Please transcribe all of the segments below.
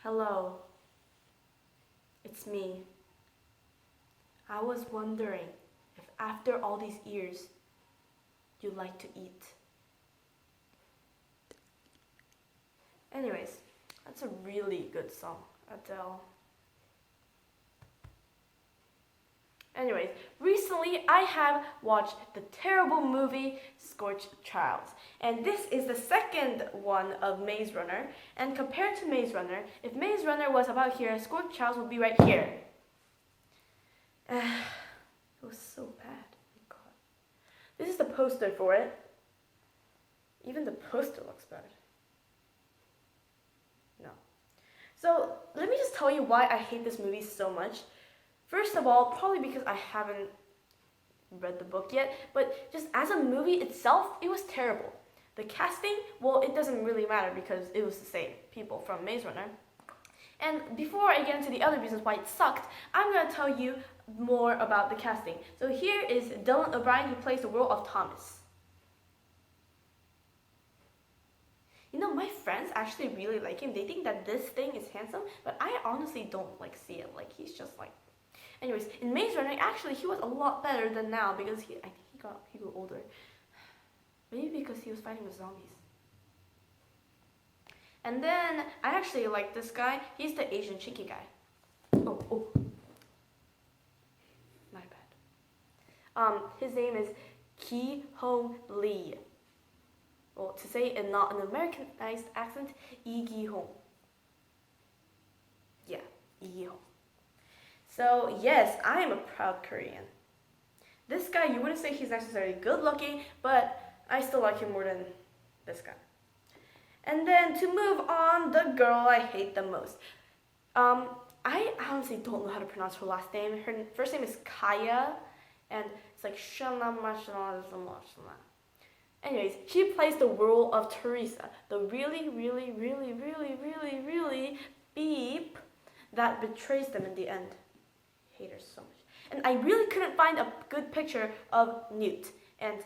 Hello, it's me. I was wondering if after all these years, you like to eat. Anyways, that's a really good song, Adele. Anyways, recently I have watched the terrible movie Scorch Trials. And this is the second one of Maze Runner. And compared to Maze Runner, if Maze Runner was about here, Scorch Trials would be right here. It was so bad. Oh my God. This is the poster for it. Even the poster looks bad. No. So let me just tell you why I hate this movie so much. First of all, probably because I haven't read the book yet, but just as a movie itself, it was terrible. The casting, well, it doesn't really matter because it was the same people from Maze Runner. And before I get into the other reasons why it sucked, I'm going to tell you more about the casting. So here is Dylan O'Brien, who plays the role of Thomas. You know, my friends actually really like him. They think that this thing is handsome, but I honestly don't see it. He's just like... Anyways, in Maze Runner, actually, he was a lot better than now because I think he grew older. Maybe because he was fighting with zombies. And then, I actually like this guy. He's the Asian cheeky guy. Oh. My bad. His name is Ki Hong Lee. Well, to say it in not an Americanized accent, Lee Gi Hong. Yeah, Lee Gi Hong. So yes, I am a proud Korean. This guy, you wouldn't say he's necessarily good looking, but I still like him more than this guy. And then to move on, the girl I hate the most. I honestly don't know how to pronounce her last name. Her first name is Kaya, and it's like Shana. Anyways, she plays the role of Teresa, the really beep that betrays them in the end. Hate her so much. And I really couldn't find a good picture of Newt. And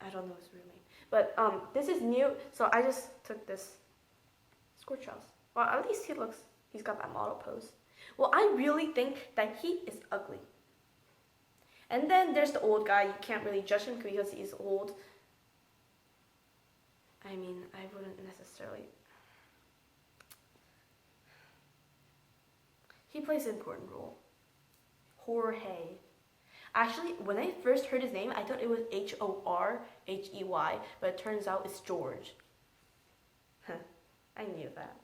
I don't know his real name. But this is Newt, so I just took this Scorch Trials. Well, at least he's got that model pose. Well, I really think that he is ugly. And then there's the old guy. You can't really judge him because he's old. I mean, I wouldn't necessarily... He plays an important role. Jorge. Actually, when I first heard his name, I thought it was Horhey, but it turns out it's George. I knew that.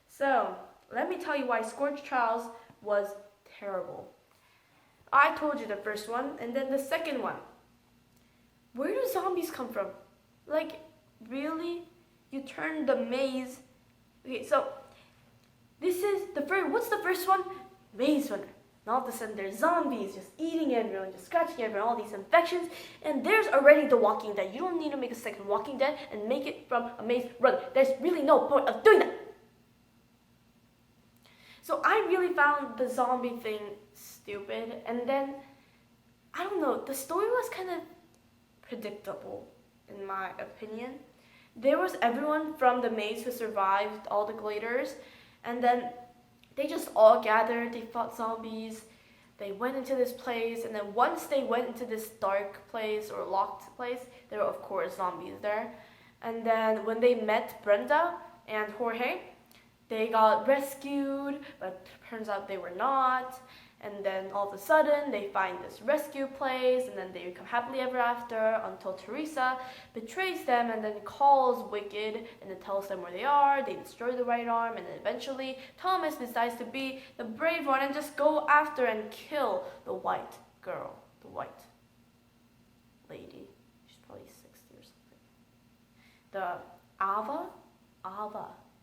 So, let me tell you why Scorch Trials was terrible. I told you the first one, and then the second one. Where do zombies come from? Really? You turn the maze... Okay, so... This is the first... What's the first one? Maze Runner. And all of a sudden there's zombies just eating everyone, just scratching everyone, all these infections. And there's already The Walking Dead. You don't need to make a second Walking Dead and make it from a Maze Runner. There's really no point of doing that. So I really found the zombie thing stupid. And then, I don't know, the story was kind of predictable, in my opinion. There was everyone from the maze who survived, all the gliders. And then they just all gathered, they fought zombies, they went into this place, and then once they went into this dark place or locked place, there were of course zombies there. And then when they met Brenda and Jorge, they got rescued, but turns out they were not. And then all of a sudden, they find this rescue place, and then they become happily ever after until Teresa betrays them and then calls Wicked and then tells them where they are. They destroy the right arm, and then eventually Thomas decides to be the brave one and just go after and kill the white girl, the white lady. She's probably 60 or something. The Ava.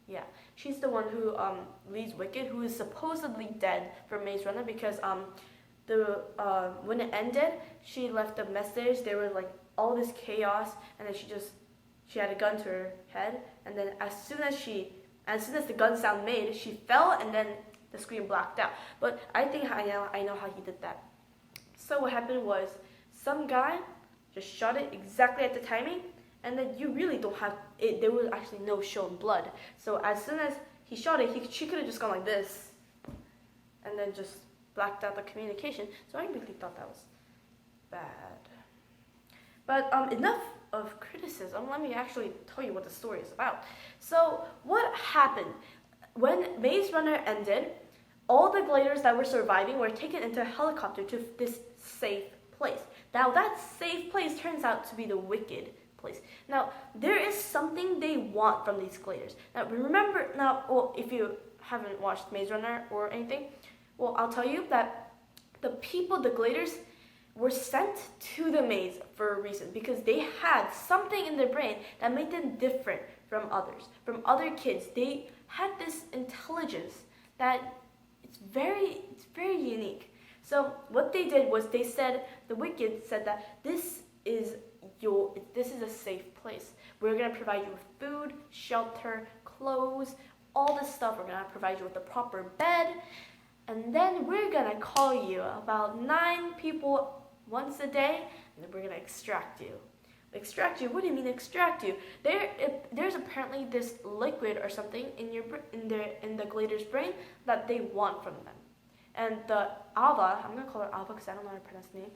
Yeah, she's the one who leads Wicked, who is supposedly dead for Maze Runner because when it ended, she left a message. There was all this chaos, and then she had a gun to her head, and then as soon as the gun sound made, she fell, and then the screen blacked out. But I think I know how he did that. So what happened was some guy just shot it exactly at the timing. And then you really don't have it. There was actually no shown blood. So as soon as he shot it, she could have just gone like this, and then just blacked out the communication. So I really thought that was bad. But enough of criticism. Let me actually tell you what the story is about. So what happened when Maze Runner ended? All the gliders that were surviving were taken into a helicopter to this safe place. Now that safe place turns out to be the wicked place. Now there is something they want from these gliders. Now remember, well, if you haven't watched Maze Runner or anything, well, I'll tell you that the gliders were sent to the maze for a reason, because they had something in their brain that made them different from others, from other kids. They had this intelligence that it's very unique. So what they did was the wicked said that this is a safe place. We're gonna provide you with food, shelter, clothes, all this stuff. We're gonna provide you with a proper bed, and then we're gonna call you about 9 people once a day, and then we're gonna extract you. Extract you? What do you mean extract you? There's apparently this liquid or something in the glider's brain that they want from them. And the Alva, I'm gonna call her Alva because I don't know how to pronounce the name.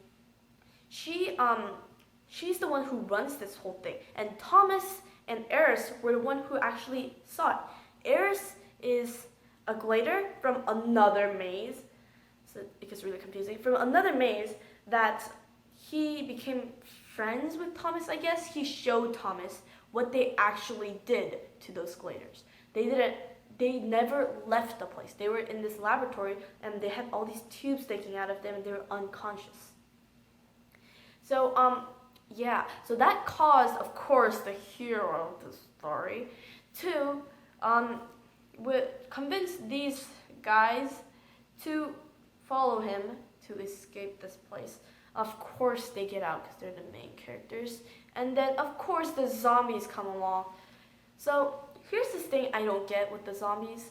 She's the one who runs this whole thing. And Thomas and Eris were the one who actually saw it. Eris is a glider from another maze, so it gets really confusing. From another maze that he became friends with Thomas, I guess. He showed Thomas what they actually did to those gliders. They never left the place. They were in this laboratory and they had all these tubes sticking out of them and they were unconscious. So, yeah, so that caused, of course, the hero of the story to convince these guys to follow him to escape this place. Of course they get out because they're the main characters. And then, of course, the zombies come along. So here's this thing I don't get with the zombies.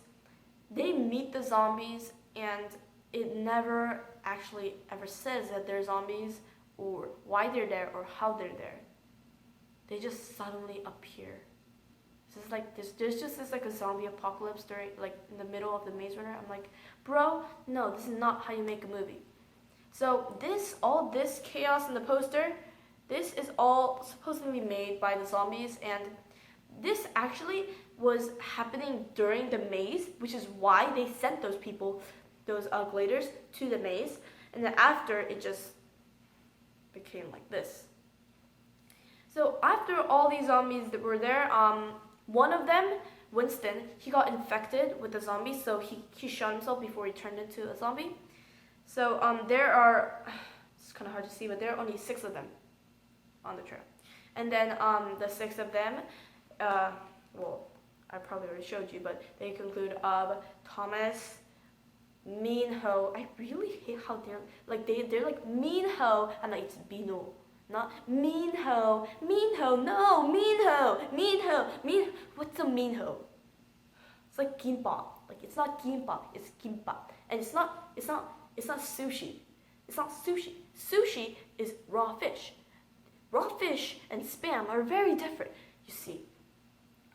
They meet the zombies and it never actually ever says that they're zombies or why they're there or how they're there. They just suddenly appear. It's like there's just this like a zombie apocalypse during in the middle of the Maze Runner. I'm like, bro, no, this is not how you make a movie. So all this chaos in the poster, this is all supposedly made by the zombies, and this actually was happening during the maze, which is why they sent those gliders to the maze, and then after it just became like this. So after all these zombies that were there, one of them, Winston, he got infected with the zombies, so he shot himself before he turned into a zombie. So there are, it's kind of hard to see, but there are only 6 of them on the trail. And then the 6 of them, well, I probably already showed you, but they conclude of Thomas, Minho. I really hate how they're like Minho, and it's Bino, not Minho, no, Minho. What's a Minho? It's like gimbap. Like it's not gimbap, it's gimbap, and it's not sushi. It's not sushi. Sushi is raw fish. Raw fish and spam are very different, you see.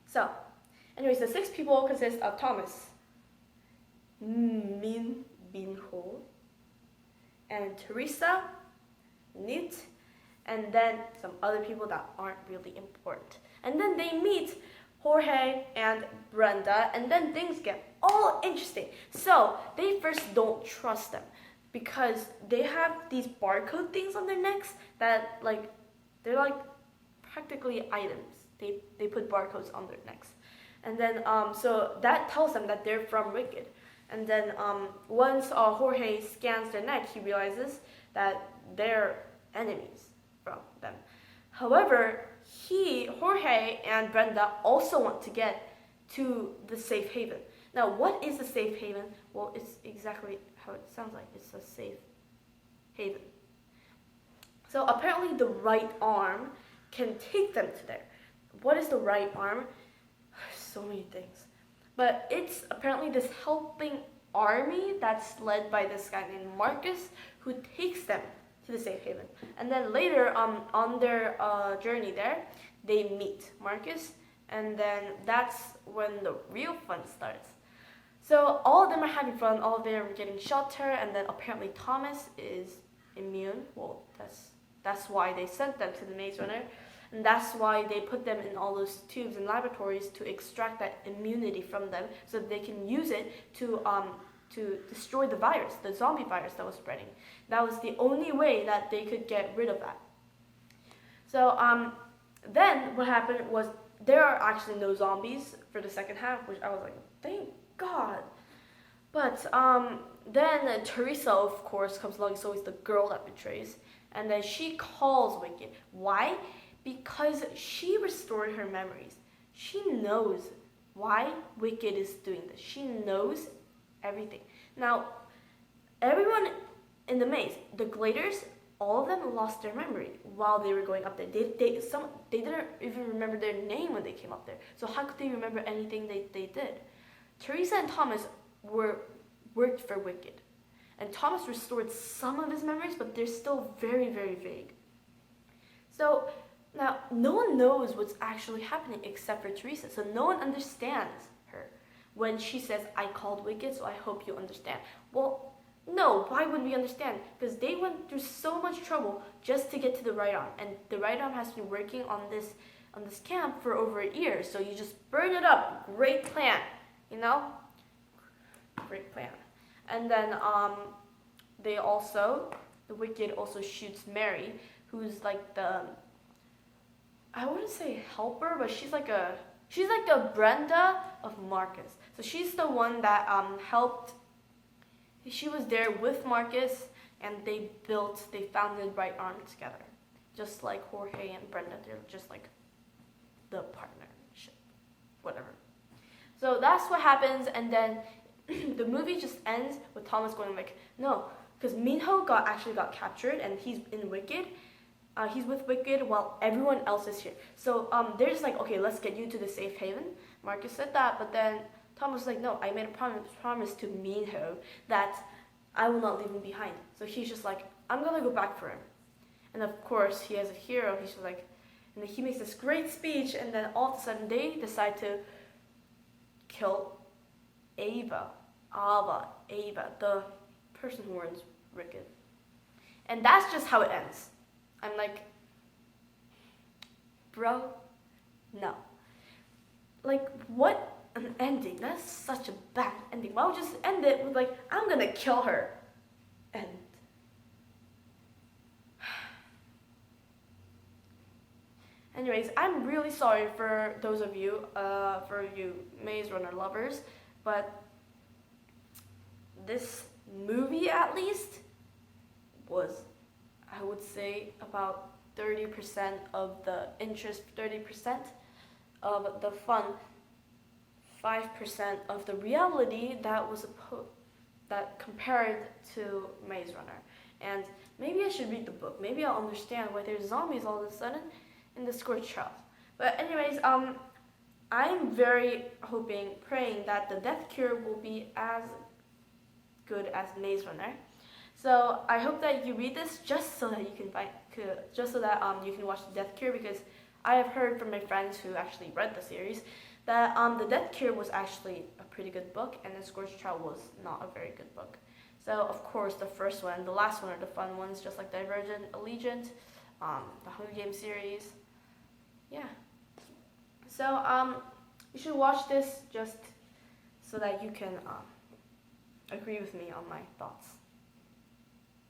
So, anyways, the 6 people consist of Thomas, Binho, and Teresa, Newt, and then some other people that aren't really important. And then they meet Jorge and Brenda, and then things get all interesting. So they first don't trust them because they have these barcode things on their necks that they're like practically items. They put barcodes on their necks, and then so that tells them that they're from Wicked. And then once Jorge scans their neck, he realizes that they're enemies from them. However, Jorge and Brenda also want to get to the safe haven. Now, what is the safe haven? Well, it's exactly how it sounds like. It's a safe haven. So apparently the right arm can take them to there. What is the right arm? So many things. But it's apparently this helping army that's led by this guy named Marcus, who takes them to the safe haven. And then later on their journey there, they meet Marcus, and then that's when the real fun starts. So all of them are having fun, all of them are getting shelter, and then apparently Thomas is immune. Well, that's why they sent them to the Maze Runner, and that's why they put them in all those tubes and laboratories to extract that immunity from them, so that they can use it to destroy the virus, the zombie virus that was spreading. That was the only way that they could get rid of that. So then what happened was there are actually no zombies for the second half, which I was like, thank God. But then Teresa, of course, comes along. It's always the girl that betrays. And then she calls Wicked. Why? Because she restored her memories. She knows why Wicked is doing this. She knows everything. Now, everyone in the maze, the Gladers, all of them lost their memory while they were going up there. They didn't even remember their name when they came up there. So how could they remember anything they did? Teresa and Thomas worked for Wicked. And Thomas restored some of his memories, but they're still very, very vague. So now no one knows what's actually happening except for Teresa. So no one understands her when she says, I called Wicked, so I hope you understand. Well, no, why would we understand? Because they went through so much trouble just to get to the right arm. And the right arm has been working on this camp for over a year. So you just burn it up. Great plan. You know? Great plan. And then the Wicked also shoots Mary, who's like the, I wouldn't say helper, but she's like the Brenda of Marcus. So she's the one that helped. She was there with Marcus, and they founded Right Arm together. Just like Jorge and Brenda, they're just like the partnership, whatever. So that's what happens, and then the movie just ends with Thomas going like, no, because Minho actually got captured, and he's in Wicked. He's with Wicked while everyone else is here. So they're just like, okay, let's get you to the safe haven. Marcus said that, but then Thomas was like, no, I made a promise to Minho that I will not leave him behind. So he's just like, I'm gonna go back for him. And of course, he has a hero. He's just like, and then he makes this great speech, and then all of a sudden they decide to kill Ava, the person who runs Wicked. And that's just how it ends. I'm like, bro, no. Like, what an ending. That's such a bad ending. Why would you just end it with like, I'm gonna kill her? And anyways, I'm really sorry for those of you, for you Maze Runner lovers, but this movie at least was, I would say, about 30% of the interest, 30% of the fun, 5% of the reality that was that compared to Maze Runner. And maybe I should read the book. Maybe I'll understand why there's zombies all of a sudden in the Scorch Trials. But anyways, I'm very praying that the Death Cure will be as good as Maze Runner. So I hope that you read this just so that you can you can watch the Death Cure, because I have heard from my friends who actually read the series that the Death Cure was actually a pretty good book, and the Scorch Trial was not a very good book. So of course the first one, the last one are the fun ones, just like Divergent, Allegiant, the Hunger Games series. Yeah. So you should watch this just so that you can agree with me on my thoughts.